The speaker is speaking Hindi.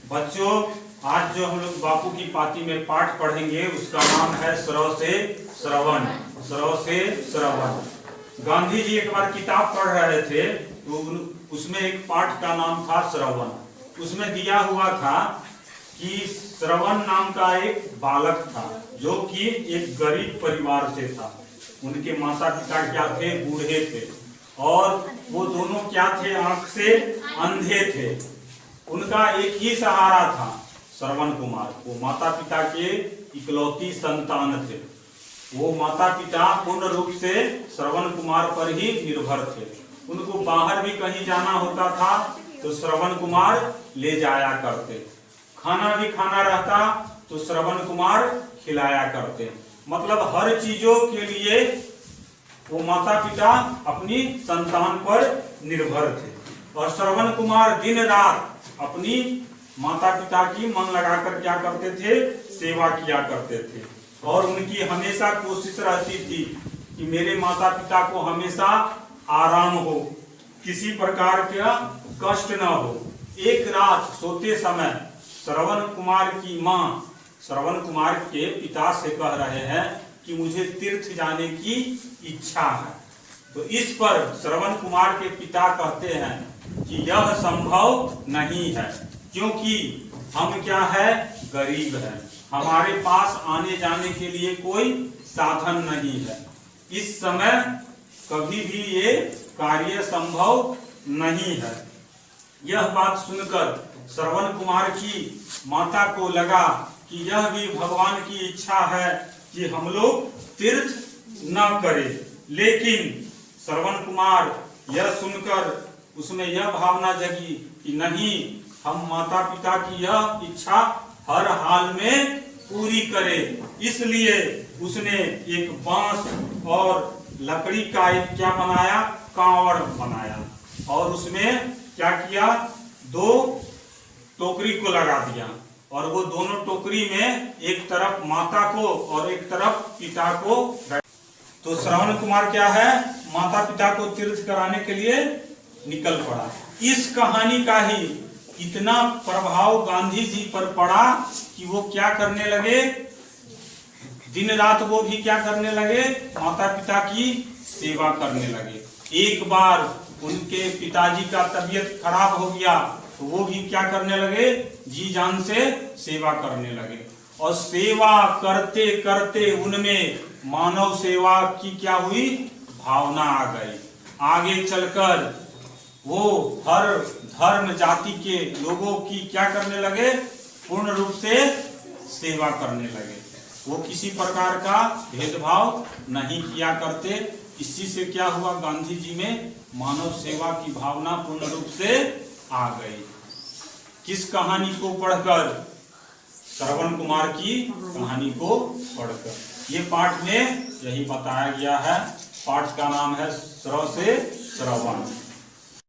बच्चों, आज जो हम लोग बापू की पाती में पाठ पढ़ेंगे उसका नाम है श्रव से श्रवण। श्रव से श्रवण। गांधी जी एक बार किताब पढ़ रहे थे तो उसमें एक पाठ का नाम था श्रवण। उसमें दिया हुआ था कि श्रवण नाम का एक बालक था जो कि एक गरीब परिवार से था। उनके माता पिता क्या थे? बूढ़े थे और वो दोनों क्या थे? आंख से अंधे थे। उनका एक ही सहारा था श्रवण कुमार। वो माता पिता के इकलौती संतान थे। वो माता पिता पूर्ण रूप से श्रवण कुमार पर ही निर्भर थे। उनको बाहर भी कहीं जाना होता था तो श्रवण कुमार ले जाया करते। खाना भी खाना रहता तो श्रवण कुमार खिलाया करते। मतलब हर चीजों के लिए वो माता पिता अपनी संतान पर निर्भर थे। और श्रवण कुमार दिन रात अपनी माता पिता की मन लगाकर क्या करते थे? सेवा किया करते थे। और उनकी हमेशा कोशिश रहती थी कि मेरे माता पिता को हमेशा आराम हो, किसी प्रकार का कष्ट न हो। एक रात सोते समय श्रवण कुमार की मां श्रवण कुमार के पिता से कह रहे हैं कि मुझे तीर्थ जाने की इच्छा है। तो इस पर श्रवण कुमार के पिता कहते हैं कि यह संभव नहीं है, क्योंकि हम क्या है? गरीब हैं। हमारे पास आने जाने के लिए कोई साधन नहीं है। इस समय कभी भी ये कार्य संभव नहीं है। यह बात सुनकर श्रवण कुमार की माता को लगा कि यह भी भगवान की इच्छा है कि हम लोग तीर्थ न करें। लेकिन श्रवण कुमार यह सुनकर उसमें यह भावना जगी कि नहीं, हम माता पिता की यह इच्छा हर हाल में पूरी करें। इसलिए उसने एक बांस और लकड़ी का एक क्या बनाया? कांवड़ बनाया। और उसमें क्या किया? दो टोकरी को लगा दिया और वो दोनों टोकरी में एक तरफ माता को और एक तरफ पिता को। तो श्रवण कुमार क्या है? माता पिता को तीर्थ कराने के लिए निकल पड़ा। इस कहानी का ही इतना प्रभाव गांधी जी पर पड़ा कि वो क्या करने लगे? दिन रात वो भी क्या करने लगे? माता पिता की सेवा करने लगे। एक बार उनके पिताजी का तबीयत खराब हो गया तो वो भी क्या करने लगे? जी जान से सेवा करने लगे। और सेवा करते करते उनमें मानव सेवा की क्या हुई? भावना आ गई। आगे चलकर वो हर धर्म जाति के लोगों की क्या करने लगे? पूर्ण रूप से सेवा करने लगे। वो किसी प्रकार का भेदभाव नहीं किया करते। इसी से क्या हुआ? गांधी जी में मानव सेवा की भावना पूर्ण रूप से आ गई। किस कहानी को पढ़कर? श्रवण कुमार की कहानी को पढ़कर। ये पाठ में यही बताया गया है। पाठ का नाम है श्रव से श्रवण।